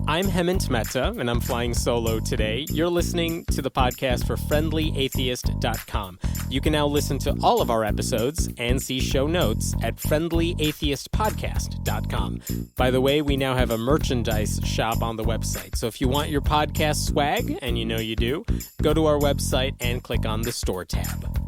I'm Hemant Mehta, and I'm flying solo today. You're listening to the podcast for FriendlyAtheist.com. You can now listen to all of our episodes and see show notes at FriendlyAtheistPodcast.com. By the way, we now have a merchandise shop on the website. So if you want your podcast swag, and you know you do, go to our website and click on the store tab.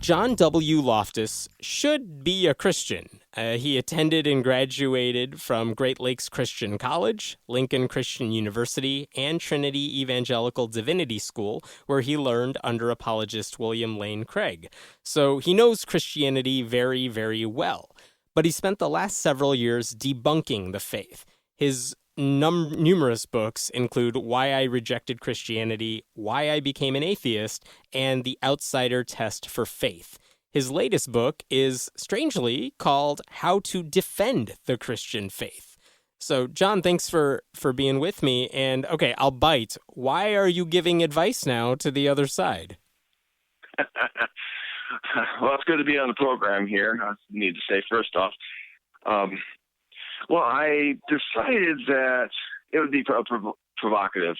John W. Loftus should be a Christian. He attended and graduated from Great Lakes Christian College, Lincoln Christian University, and Trinity Evangelical Divinity School, where he learned under apologist William Lane Craig. So he knows Christianity very, very well. But he spent the last several years debunking the faith. His numerous books include Why I Rejected Christianity, Why I Became an Atheist, and The Outsider Test for Faith. His latest book is, strangely, called How to Defend the Christian Faith. So, John, thanks for being with me. And, okay, I'll bite. Why are you giving advice now to the other side? Well, it's good to be on the program here. I need to say first off. Well, I decided that it would be provocative.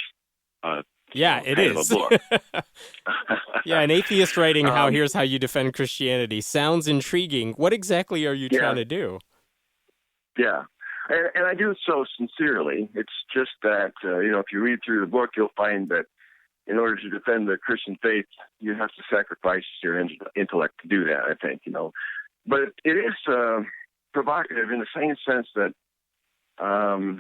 Yeah, it is. Book. Yeah, an atheist writing here's how you defend Christianity. Sounds intriguing. What exactly are you trying to do? Yeah, and I do so sincerely. It's just that, if you read through the book, you'll find that in order to defend the Christian faith, you have to sacrifice your intellect to do that, I think, But it is provocative in the same sense that I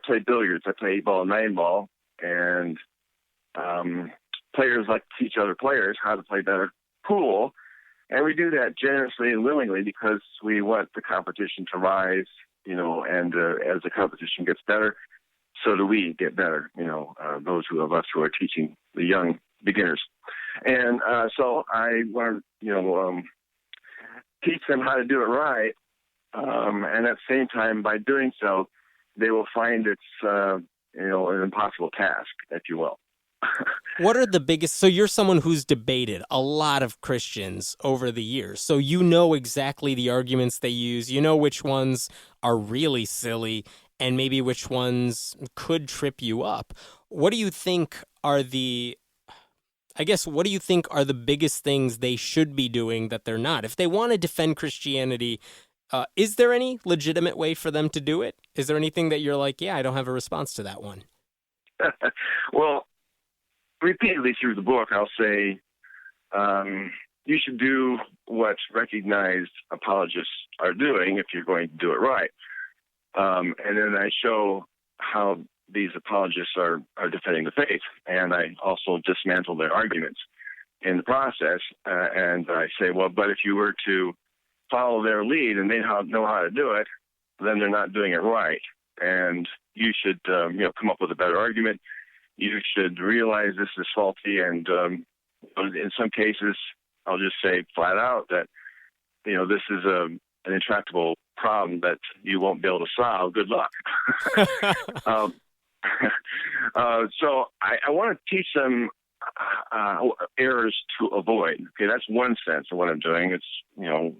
play billiards. I play 8-ball and 9-ball, and players like to teach other players how to play better pool, and we do that generously and willingly because we want the competition to rise, and as the competition gets better, so do we get better, those of us who are teaching the young beginners. And so I want to, teach them how to do it right, and at the same time, by doing so, they will find it's an impossible task, if you will. What are the biggest? So you're someone who's debated a lot of Christians over the years, so you know exactly the arguments they use. You know which ones are really silly, and maybe which ones could trip you up. What do you think are what do you think are the biggest things they should be doing that they're not? If they want to defend Christianity, is there any legitimate way for them to do it? Is there anything that you're like, yeah, I don't have a response to that one? Well, repeatedly through the book, I'll say you should do what recognized apologists are doing if you're going to do it right. And then I show how these apologists are defending the faith, and I also dismantle their arguments in the process. And I say, well, but if you were to follow their lead and they know how to do it, then they're not doing it right. And you should, come up with a better argument. You should realize this is faulty, and in some cases, I'll just say flat out that, this is an intractable problem that you won't be able to solve. Good luck. So I want to teach them errors to avoid. Okay, that's one sense of what I'm doing. It's,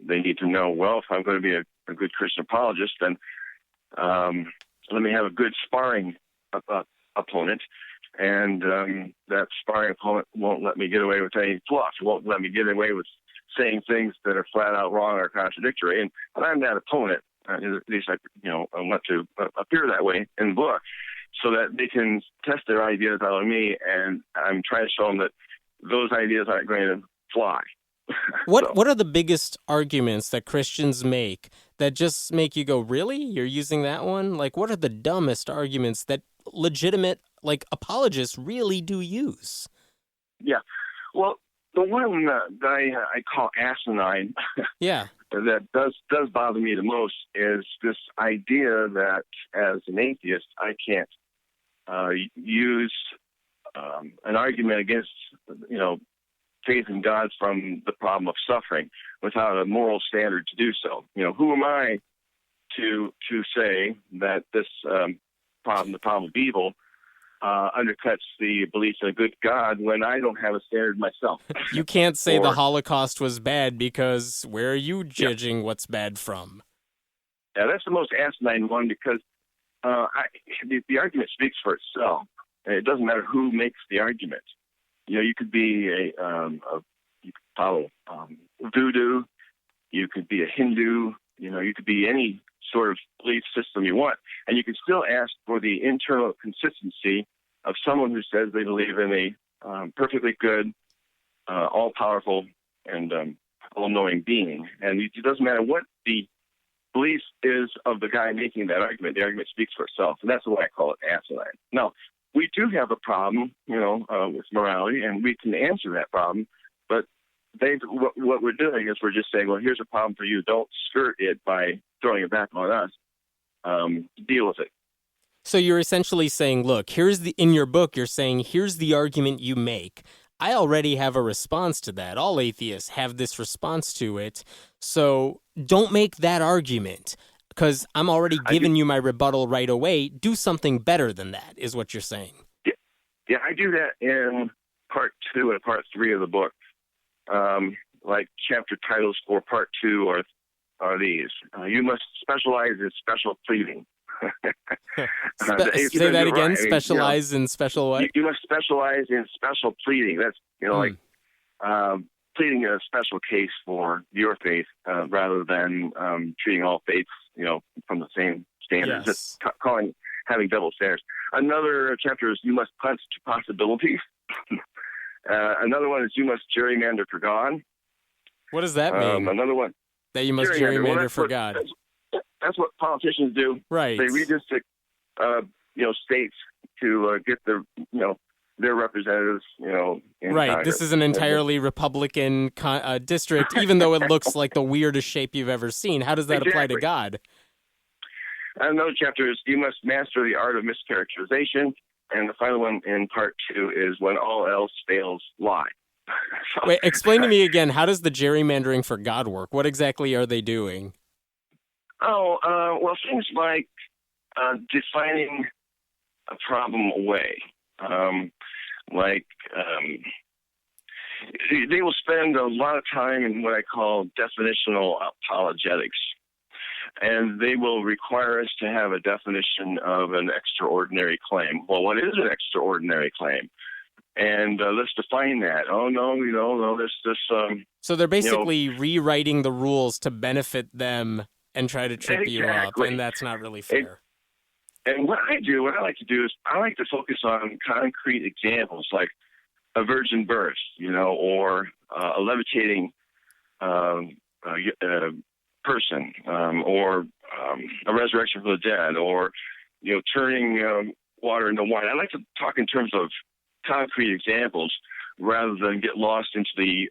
they need to know, well, if I'm going to be a good Christian apologist, then let me have a good sparring opponent. And that sparring opponent won't let me get away with any fluff. Won't let me get away with saying things that are flat out wrong or contradictory. And I'm that opponent. At least I want to appear that way in the book, so that they can test their ideas out on me, and I'm trying to show them that those ideas aren't going to fly. What are the biggest arguments that Christians make that just make you go, really? You're using that one? Like, what are the dumbest arguments that legitimate, apologists really do use? Yeah. Well, the one that I call asinine, yeah, that does bother me the most is this idea that as an atheist, I can't use an argument against, faith in God from the problem of suffering without a moral standard to do so. Who am I to say that this problem, the problem of evil, undercuts the belief in a good God when I don't have a standard myself? You can't say the Holocaust was bad because where are you judging what's bad from? Yeah, that's the most asinine one because the argument speaks for itself. It doesn't matter who makes the argument. You could be you could follow voodoo. You could be a Hindu. You could be any sort of belief system you want, and you can still ask for the internal consistency of someone who says they believe in a perfectly good, all-powerful, and all-knowing being. And it doesn't matter what the belief is of the guy making that argument. The argument speaks for itself, and that's why I call it asinine. Now, we do have a problem, with morality, and we can answer that problem, but what we're doing is we're just saying, well, here's a problem for you. Don't skirt it by throwing it back on us. Deal with it. So you're essentially saying, look, in your book, you're saying, here's the argument you make. I already have a response to that. All atheists have this response to it. So don't make that argument because I'm already giving you my rebuttal right away. Do something better than that is what you're saying. Yeah, I do that in part 2 and part 3 of the book. Like chapter titles for part 2 are these. You must specialize in special pleading. Say that again. Right. Specialize in special what? You must specialize in special pleading. That's like pleading a special case for your faith rather than treating all faiths from the same standards. Yes. Just having double standards. Another chapter is you must punch to possibilities. Another one is you must gerrymander for God. What does that mean? Another one. That you must gerrymander for God. That's what politicians do. Right. They redistrict, states to get their representatives, in right. Congress. This is an entirely Republican district, even though it looks like the weirdest shape you've ever seen. How does that apply to God? Another chapter is you must master the art of mischaracterization. And the final one in part 2 is when all else fails, lie. Wait, explain to me again, how does the gerrymandering for God work? What exactly are they doing? Well, things like defining a problem away. They will spend a lot of time in what I call definitional apologetics. And they will require us to have a definition of an extraordinary claim. Well, what is an extraordinary claim? And let's define that. Oh, no, there's this... so they're basically rewriting the rules to benefit them and try to trip you up, and that's not really fair. And what I like to do is I like to focus on concrete examples like a virgin birth, or a levitating person, or a resurrection from the dead, or turning water into wine. I like to talk in terms of concrete examples rather than get lost into the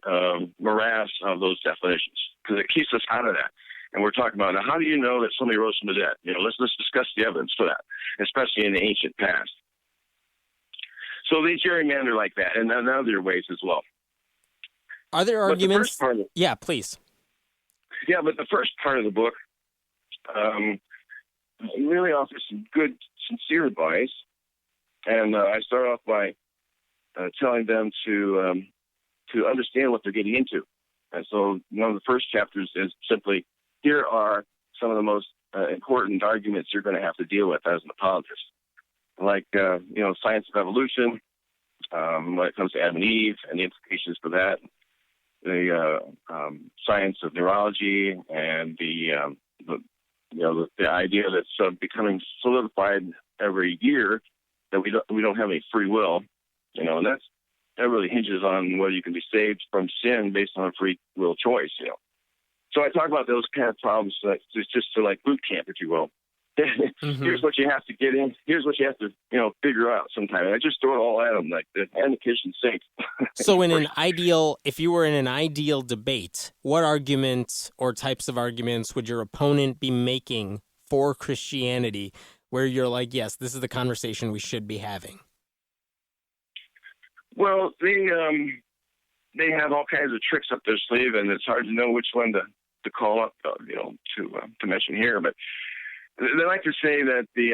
morass of those definitions, because it keeps us out of that. And we're talking about, now, how do you know that somebody rose from the dead? Let's discuss the evidence for that, especially in the ancient past. So they gerrymander like that, and in other ways as well. Are there arguments? Yeah, please. Yeah, but the first part of the book really offers some good, sincere advice. And I start off by telling them to understand what they're getting into. And so one of the first chapters is simply, here are some of the most important arguments you're going to have to deal with as an apologist. Like, science of evolution, when it comes to Adam and Eve and the implications for that, the science of neurology, and the idea that's becoming solidified every year that we don't have any free will, and that really hinges on whether you can be saved from sin based on free will choice, So I talk about those kind of problems, just to like boot camp, if you will. Mm-hmm. Here's what you have to get in. Here's what you have to, figure out sometime. And I just throw it all at them, like the kitchen sink. So if you were in an ideal debate, what arguments or types of arguments would your opponent be making for Christianity where you're like, yes, this is the conversation we should be having? Well, they have all kinds of tricks up their sleeve, and it's hard to know which one to call up, to mention here. But they like to say that the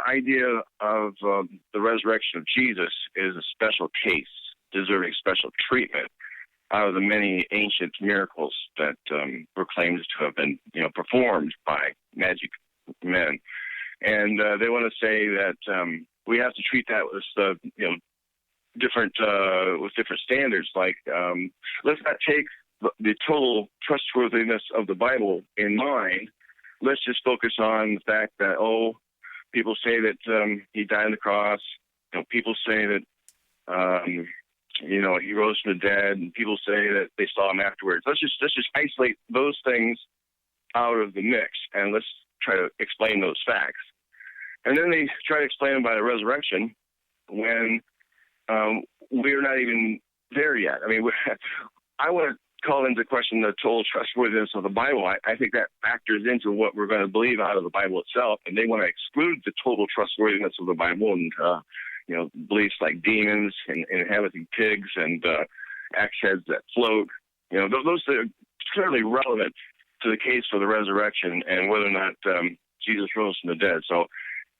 idea of the resurrection of Jesus is a special case deserving special treatment. out of the many ancient miracles that were claimed to have been, performed by magic men. And they want to say that we have to treat that with, different standards. Like, let's not take the total trustworthiness of the Bible in mind. Let's just focus on the fact that, people say that he died on the cross. People say that, he rose from the dead, and people say that they saw him afterwards. Let's just isolate those things out of the mix, and let's try to explain those facts. And then they try to explain them by the resurrection when we're not even there yet. I mean, I want to call into question the total trustworthiness of the Bible. I think that factors into what we're going to believe out of the Bible itself, and they want to exclude the total trustworthiness of the Bible and beliefs like demons and inhabiting pigs and axe heads that float. Those are clearly relevant to the case for the resurrection and whether or not Jesus rose from the dead. So,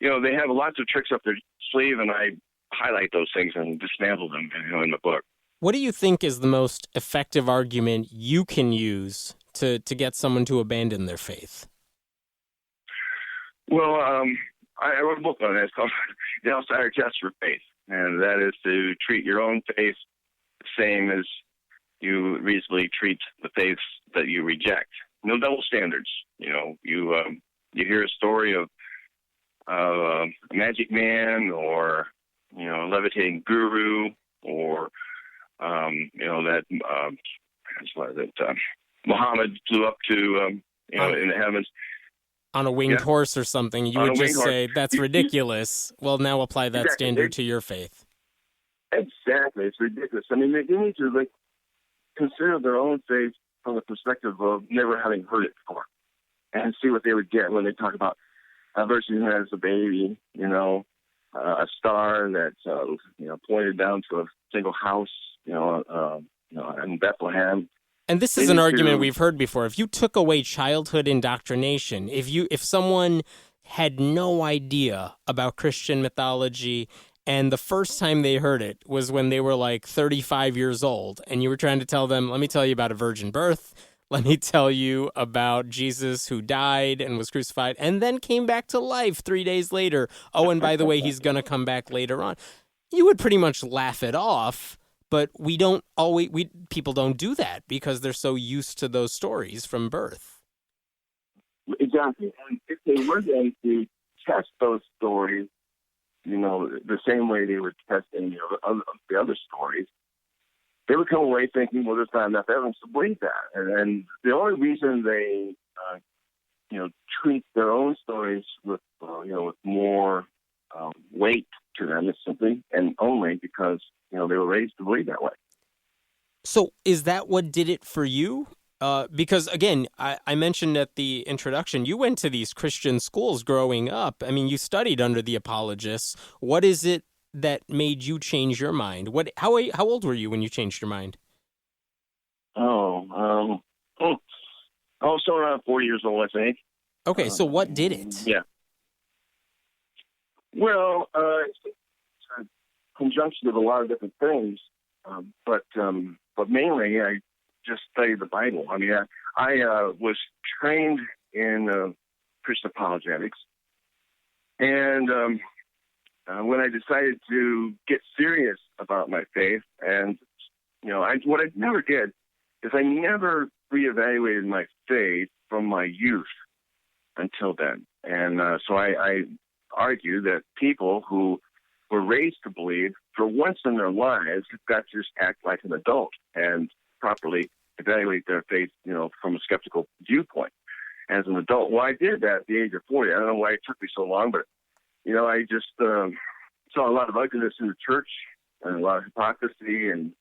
they have lots of tricks up their sleeve, and I highlight those things and dismantle them, in the book. What do you think is the most effective argument you can use to get someone to abandon their faith? Well, I wrote a book on that. It's called The Outsider Test for Faith, and that is to treat your own faith the same as you reasonably treat the faiths that you reject. No double standards. You hear a story of a magic man or a levitating guru or that Muhammad flew up to in the heavens on a winged horse or something. You would just say that's ridiculous. Well, now apply that standard to your faith. Exactly, it's ridiculous. I mean, they need to consider their own faith from the perspective of never having heard it before, and see what they would get when they talk about a virgin as a baby, a star that pointed down to a single house, in Bethlehem. And this is an argument we've heard before. If you took away childhood indoctrination, if someone had no idea about Christian mythology and the first time they heard it was when they were like 35 years old, and you were trying to tell them, let me tell you about a virgin birth, let me tell you about Jesus who died and was crucified and then came back to life 3 days later. Oh, and by the way, he's going to come back later on. You would pretty much laugh it off, but people don't do that because they're so used to those stories from birth. Exactly. And if they were going to test those stories, the same way they were testing the other stories, they would come away thinking, well, there's not enough evidence to believe that. And the only reason they, treat their own stories with more weight to them is simply and only because, they were raised to believe that way. So is that what did it for you? Because, again, I mentioned at the introduction, you went to these Christian schools growing up. I mean, you studied under the apologists. What is it that made you change your mind? How old were you when you changed your mind? So around 40 years old, I think. Okay, so what did it? Yeah. Well, it's a conjunction of a lot of different things, but mainly I just studied the Bible. I mean, I was trained in Christian apologetics, and when I decided to get serious about my faith, and what I never did is I never reevaluated my faith from my youth until then, and so I argue that people who were raised to believe for once in their lives have got to just act like an adult and properly evaluate their faith, from a skeptical viewpoint as an adult. Well, I did that at the age of 40. I don't know why it took me so long, but I just saw a lot of ugliness in the church and a lot of hypocrisy, and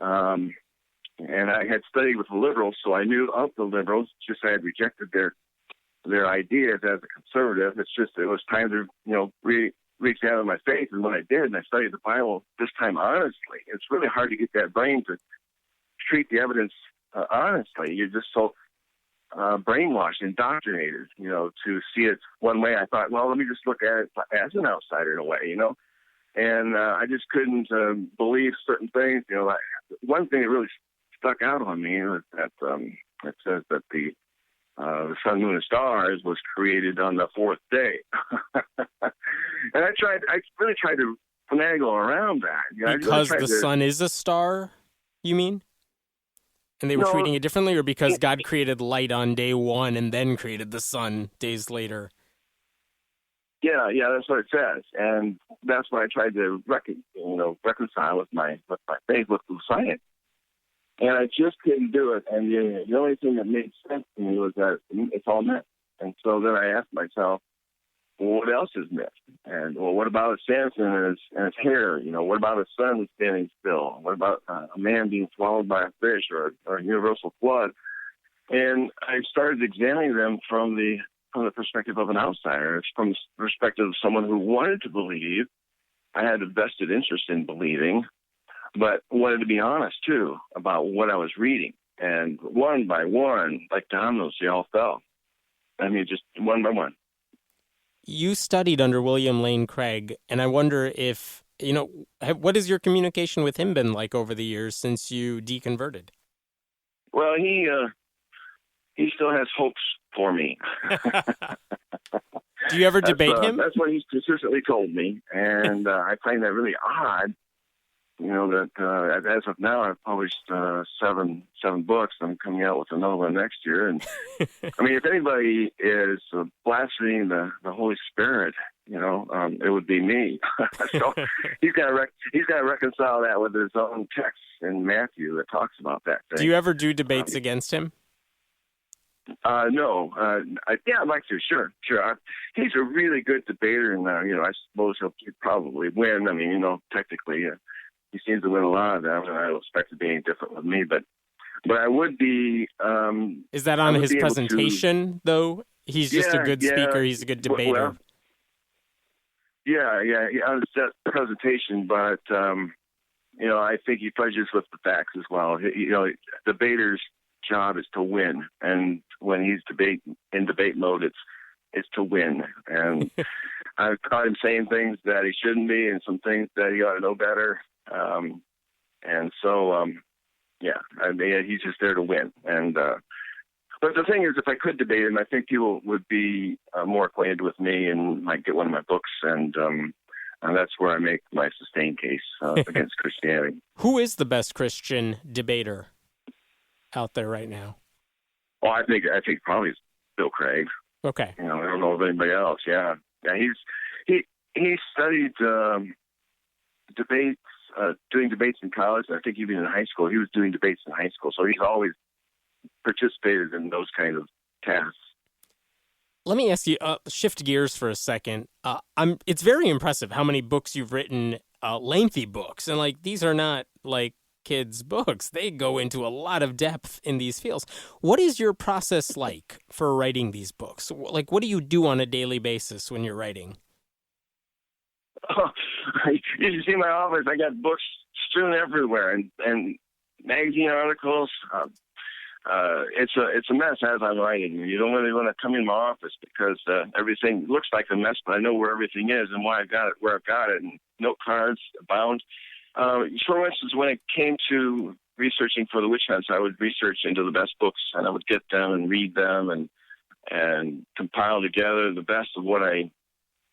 I had studied with the liberals, so I knew of the liberals. Just I had rejected their ideas as a conservative. It's just it was time to reach out of my faith, and when I did, and I studied the Bible this time honestly, it's really hard to get that brain to treat the evidence honestly. You're just so brainwashed, indoctrinated, to see it one way. I thought, well, let me just look at it as an outsider in a way, and I just couldn't believe certain things. One thing that really stuck out on me was that it says that the sun, moon, and stars was created on the fourth day. And I really tried to finagle around that. Because the sun is a star, you mean? And they were treating it differently, or because God created light on day one and then created the sun days later? Yeah, that's what it says, and that's what I tried to reconcile with my faith, with science, and I just couldn't do it. And the only thing that made sense to me was that it's all myth. And so then I asked myself, well, what else is myth? And well, what about Samson and his hair? What about a sun standing still? What about a man being swallowed by a fish or a universal flood? And I started examining them from the perspective of an outsider. It's from the perspective of someone who wanted to believe. I had a vested interest in believing, but wanted to be honest, too, about what I was reading. And one by one, like dominoes, they all fell. I mean, just one by one. You studied under William Lane Craig, and I wonder if, what has your communication with him been like over the years since you deconverted? Well, he still has hopes for me. Do you ever debate him? That's what he's consistently told me, and I find that really odd. That as of now, I've published seven books. I'm coming out with another one next year, and I mean, if anybody is blaspheming the Holy Spirit, it would be me. So he's got to reconcile that with his own text in Matthew that talks about that thing. Do you ever do debates against him? No. I'd like to. Sure. He's a really good debater, and I suppose he'll probably win. I mean, technically, he seems to win a lot of them, and I don't expect to be any different with me. But I would be. Is that on his presentation, though? He's just a good speaker. He's a good debater. Well, on his presentation, but I think he prejudices with the facts as well. Debaters' job is to win, and when he's in debate mode, it's to win. And I've caught him saying things that he shouldn't be, and some things that he ought to know better. And so, he's just there to win. And but the thing is, if I could debate him, I think people would be more acquainted with me and might get one of my books, and that's where I make my sustained case against Christianity. Who is the best Christian debater out there right now? Well, I think probably it's Bill Craig. Okay. I don't know of anybody else. Yeah. He studied debates, doing debates in college. I think even in high school, he was doing debates in high school. So he's always participated in those kind of tasks. Let me ask you, shift gears for a second. It's very impressive how many books you've written, lengthy books, and these are not kids' books. They go into a lot of depth in these fields. What is your process like for writing these books? What do you do on a daily basis when you're writing? You should see my office. I got books strewn everywhere, and magazine articles. It's a mess as I'm writing. You don't really want to come in my office because everything looks like a mess, but I know where everything is and why I got it, where I've got it, and note cards abound. For instance, when it came to researching for the witch hunts, I would research into the best books, and I would get them and read them and compile together the best of what I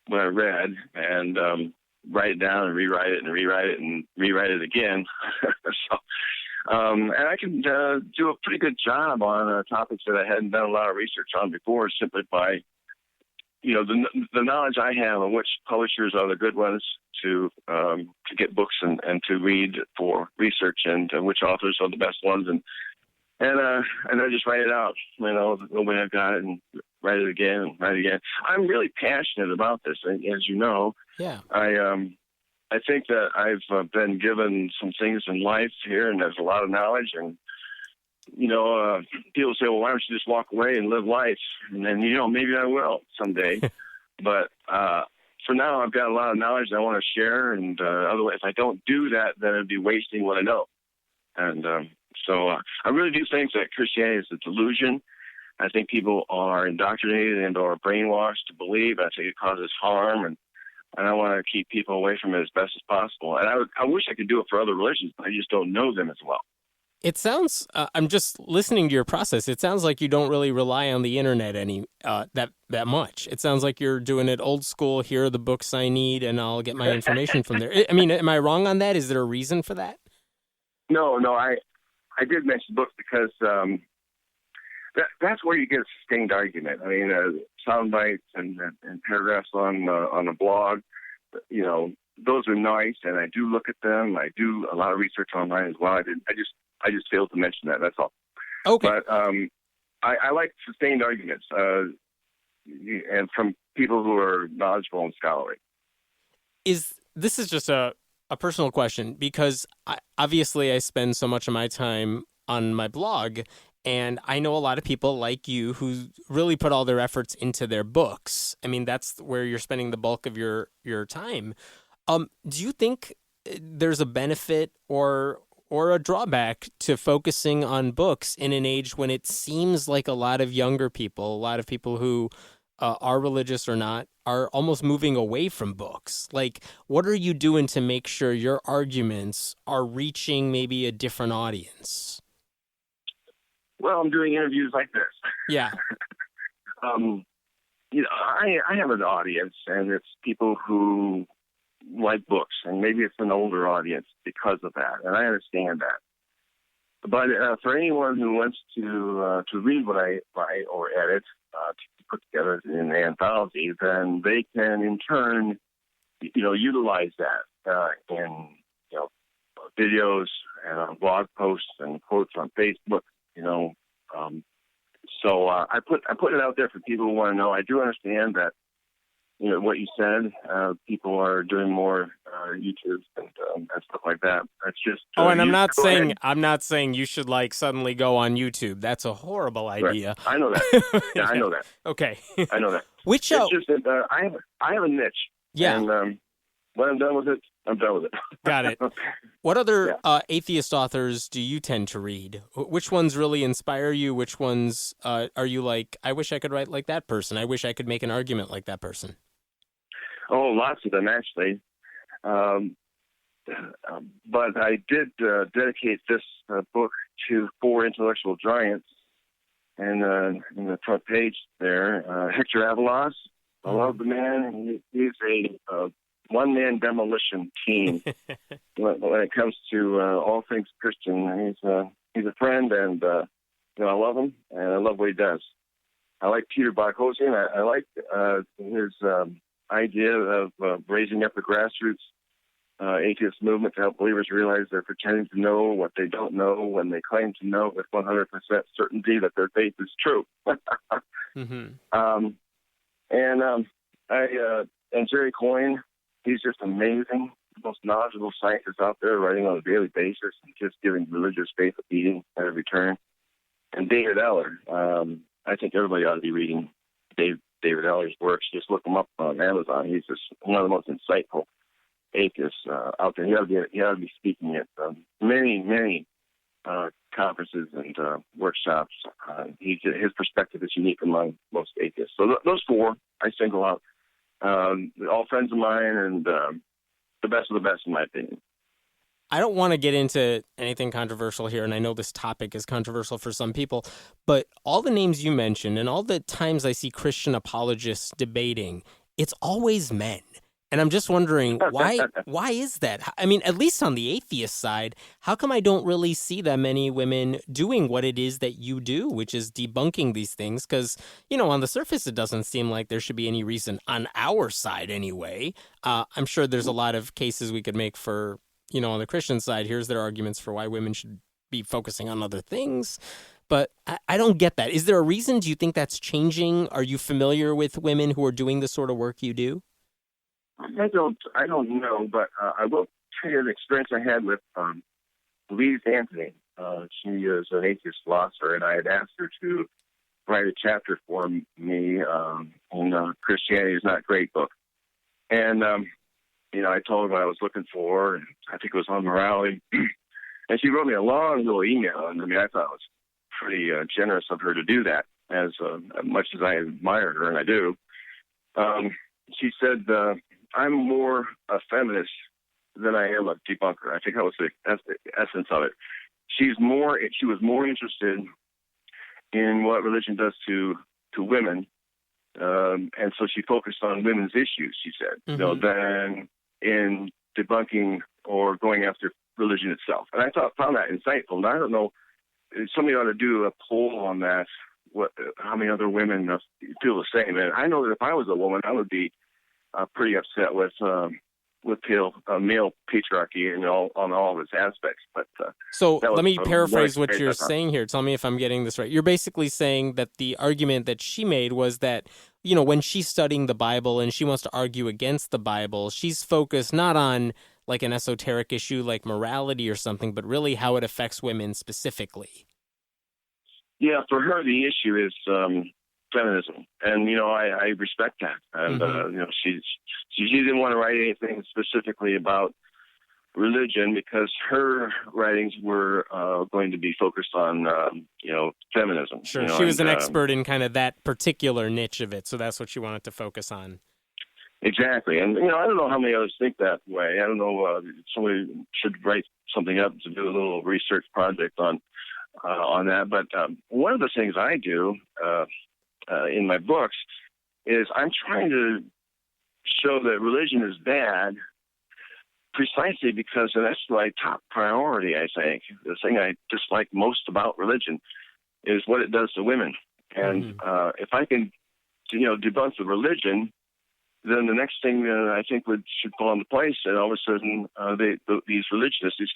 read, and write it down and rewrite it and rewrite it and rewrite it again. And I can do a pretty good job on topics that I hadn't done a lot of research on before, simply by the knowledge I have of which publishers are the good ones to get books and to read for research, and which authors are the best ones, and I just write it out, the way I've got it, and write it again and write it again. I'm really passionate about this, as you know. Yeah. I think that I've been given some things in life here, and there's a lot of knowledge, and people say, well, why don't you just walk away and live life? And then, maybe I will someday. But for now, I've got a lot of knowledge that I want to share, and otherwise, if I don't do that, then it'd be wasting what I know. And so I really do think that Christianity is a delusion. I think people are indoctrinated and or brainwashed to believe. I think it causes harm, and I want to keep people away from it as best as possible. And I wish I could do it for other religions, but I just don't know them as well. It sounds. I'm just listening to your process. It sounds like you don't really rely on the internet that much. It sounds like you're doing it old school. Here are the books I need, and I'll get my information from there. I mean, am I wrong on that? Is there a reason for that? No, I did mention books because that's where you get a sustained argument. I mean, sound bites and paragraphs on a blog, you know, those are nice, and I do look at them. I do a lot of research online as well. I just failed to mention that. That's all. Okay. But I like sustained arguments, and from people who are knowledgeable and scholarly. This is just a personal question, because obviously I spend so much of my time on my blog, and I know a lot of people like you who really put all their efforts into their books. I mean, that's where you're spending the bulk of your time. Do you think there's a benefit or a drawback to focusing on books in an age when it seems like a lot of younger people, a lot of people who are religious or not, are almost moving away from books? Like, what are you doing to make sure your arguments are reaching maybe a different audience? Well, I'm doing interviews like this. Yeah. You know, I have an audience, and it's people who like books, and maybe it's an older audience because of that, and I understand that. But for anyone who wants to read what I write or edit to put together in an anthology, then they can in turn, you know, utilize that in, you know, videos and on blog posts and quotes on Facebook. You know, so I put it out there for people who want to know. I do understand that, you know, what you said. People are doing more YouTube and stuff like that. That's just. And I'm not saying you should like suddenly go on YouTube. That's a horrible idea. Right. I know that. Yeah, I know that. Okay. I know that. Which it's just that I have a niche. Yeah. And when I'm done with it, I'm done with it. Got it. What other atheist authors do you tend to read? Which ones really inspire you? Which ones are you like, I wish I could write like that person. I wish I could make an argument like that person? Oh, lots of them, actually. But I did dedicate this book to 4 intellectual giants. And in the front page there, Hector Avalos. I love the man. He's a one-man demolition team when it comes to all things Christian. He's a friend, and you know, I love him, and I love what he does. I like Peter Boghossian. I like his idea of raising up the grassroots atheist movement to help believers realize they're pretending to know what they don't know when they claim to know with 100% certainty that their faith is true. Mm-hmm. And Jerry Coyne, he's just amazing. The most knowledgeable scientist out there, writing on a daily basis and just giving religious faith a beating at every turn. And David Eller, I think everybody ought to be reading David Eller's works. Just look him up on Amazon. He's just one of the most insightful atheists out there. He ought to be speaking at many conferences and workshops. His perspective is unique among most atheists. So those 4 I single out. All friends of mine, and the best of the best, in my opinion. I don't want to get into anything controversial here, and I know this topic is controversial for some people, but all the names you mentioned and all the times I see Christian apologists debating, it's always men. And I'm just wondering, why is that? I mean, at least on the atheist side, how come I don't really see that many women doing what it is that you do, which is debunking these things? Because, you know, on the surface, it doesn't seem like there should be any reason on our side anyway. I'm sure there's a lot of cases we could make for, you know, on the Christian side, here's their arguments for why women should be focusing on other things. But I don't get that. Is there a reason? Do you think that's changing? Are you familiar with women who are doing the sort of work you do? I don't know, but I will tell you the experience I had with Louise Anthony. She is an atheist philosopher, and I had asked her to write a chapter for me in Christianity is Not Great book. And, you know, I told her what I was looking for, and I think it was on morality. And she wrote me a long little email, and I mean, I thought it was pretty generous of her to do that, as much as I admire her, and I do. She said, I'm more a feminist than I am a debunker. I think that's the essence of it. she was more interested in what religion does to women, and so she focused on women's issues. She said, than in debunking or going after religion itself. And I found that insightful. And I don't know, somebody ought to do a poll on that. How many other women feel the same? And I know that if I was a woman, I would be pretty upset with male patriarchy and on all of its aspects. But so let me paraphrase what you're saying here. Tell me if I'm getting this right. You're basically saying that the argument that she made was that, when she's studying the Bible and she wants to argue against the Bible, she's focused not on like an esoteric issue like morality or something, but really how it affects women specifically. Yeah, for her, the issue is feminism. And, I respect that. And, she didn't want to write anything specifically about religion because her writings were going to be focused on, feminism. Sure, she was an expert in kind of that particular niche of it, so that's what she wanted to focus on. Exactly. And, I don't know how many others think that way. I don't know, somebody should write something up to do a little research project on that. But one of the things I do in my books is I'm trying to show that religion is bad precisely because that's my top priority, I think. The thing I dislike most about religion is what it does to women. And if I can, debunk the religion, then the next thing I think should fall into place, and all of a sudden these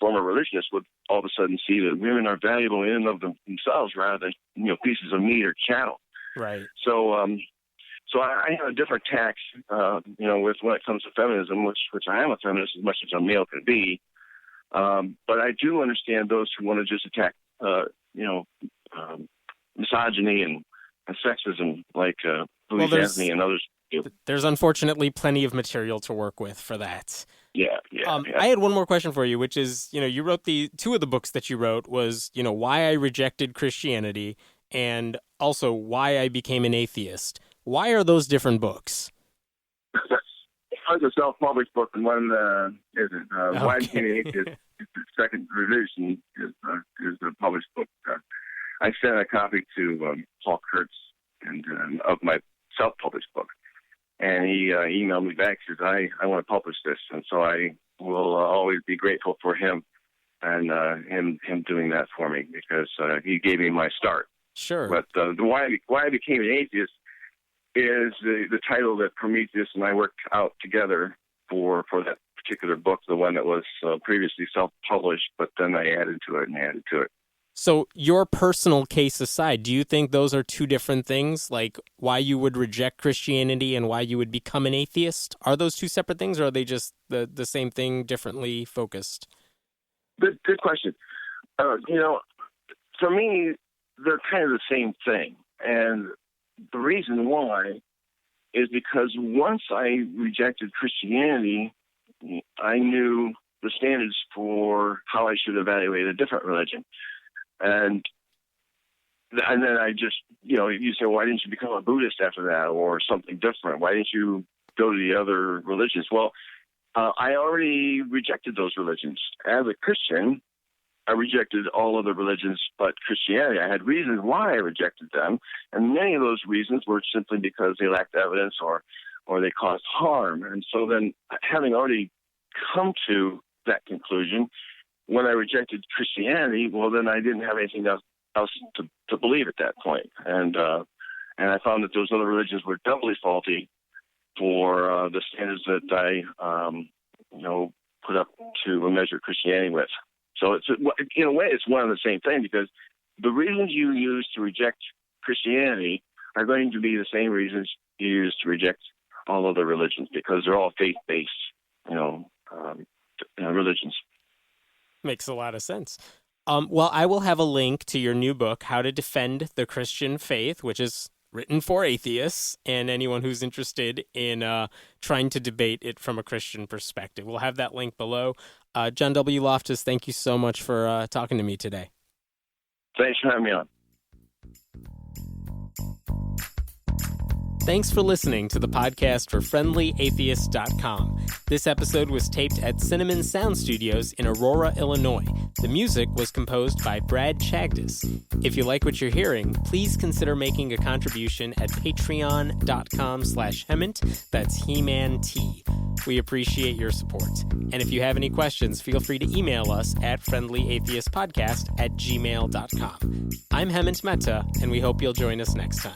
former religionists would all of a sudden see that women are valuable in and of themselves rather than pieces of meat or chattel. Right. So I have a different tax, with when it comes to feminism, which I am a feminist as much as a male can be. But I do understand those who want to just attack, misogyny and sexism, like Louise Anthony and others do. There's unfortunately plenty of material to work with for that. Yeah. I had one more question for you, which is, you wrote two of the books that you wrote was, Why I Rejected Christianity and also Why I Became an Atheist. Why are those different books? One's a self-published book and one isn't. Why I Became an Atheist, the second revision is a published book. I sent a copy to Paul Kurtz of my self-published book. And he emailed me back, says, I want to publish this. And so I will always be grateful for him and him doing that for me because he gave me my start. Sure. But the Why I Became an Atheist is the title that Prometheus and I worked out together for that particular book, the one that was previously self-published, but then I added to it. So your personal case aside, do you think those are two different things, like why you would reject Christianity and why you would become an atheist? Are those two separate things, or are they just the same thing, differently focused? Good question. For me, they're kind of the same thing. And the reason why is because once I rejected Christianity, I knew the standards for how I should evaluate a different religion. And then I just, you say, why didn't you become a Buddhist after that or something different? Why didn't you go to the other religions? Well, I already rejected those religions. As a Christian, I rejected all other religions but Christianity. I had reasons why I rejected them, and many of those reasons were simply because they lacked evidence or they caused harm. And so then, having already come to that conclusion, when I rejected Christianity, well, then I didn't have anything else to believe at that point. And I found that those other religions were doubly faulty for the standards that I, put up to measure Christianity with. So in a way, it's one and the same thing because the reasons you use to reject Christianity are going to be the same reasons you use to reject all other religions because they're all faith-based, religions. Makes a lot of sense. Well, I will have a link to your new book, How to Defend the Christian Faith, which is written for atheists and anyone who's interested in trying to debate it from a Christian perspective. We'll have that link below. John W. Loftus, thank you so much for talking to me today. Thanks for having me on. Thanks for listening to the podcast for FriendlyAtheist.com. This episode was taped at Cinnamon Sound Studios in Aurora, Illinois. The music was composed by Brad Chagdis. If you like what you're hearing, please consider making a contribution at patreon.com/Hemant. That's He-Man T. We appreciate your support. And if you have any questions, feel free to email us at friendlyatheistpodcast@gmail.com. I'm Hemant Mehta, and we hope you'll join us next time.